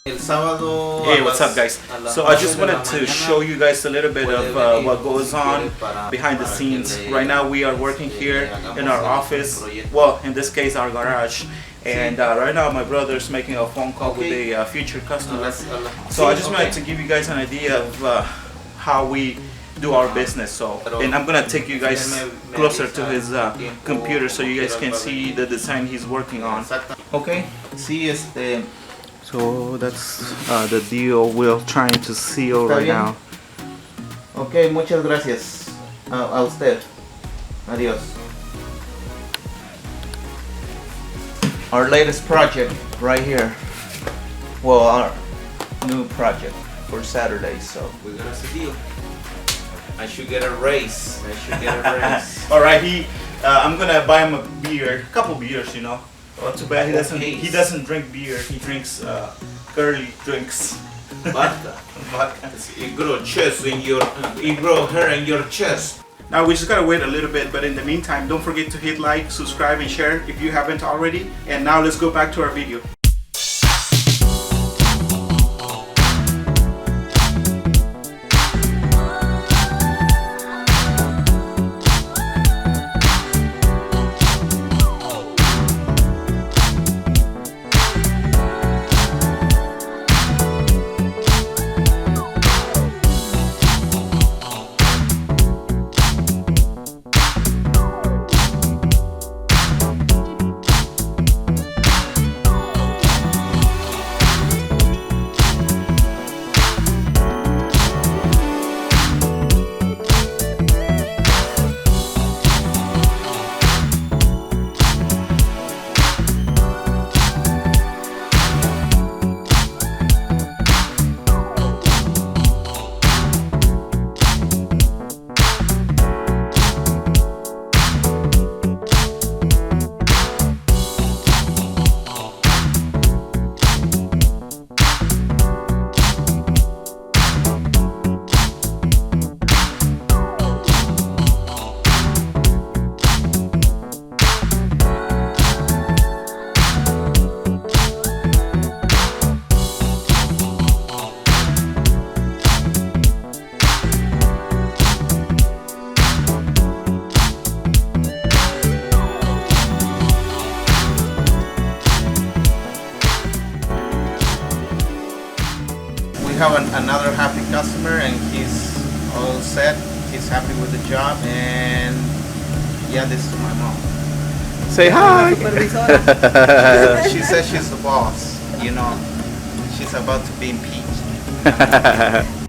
Hey, what's up guys? So I just wanted to show you guys a little bit of what goes on behind the scenes. Right now we are working here in our office, well in this case our garage, and right now my brother's making a phone call with a future customer. So I just wanted to give you guys an idea of how we do our business. So, and I'm gonna take you guys closer to his computer so you guys can see the design he's working on. Okay? So that's the deal we're trying to seal right now. Ok, muchas gracias a usted. Adiós. Our latest project right here. Well, our new project for Saturday, so we're gonna see. I should get a raise. Alright, I'm gonna buy him a beer, a couple beers, you know. Well, too bad he doesn't drink beer. He drinks girly drinks. Vodka. Vodka. You grow chest in your, you grow hair in your chest. Now we just gotta wait a little bit, but in the meantime, don't forget to hit like, subscribe, and share if you haven't already. And now let's go back to our video. We have another happy customer and he's all set. He's happy with the job, and yeah, this is my mom. Say hi! She says she's the boss, you know. She's about to be impeached.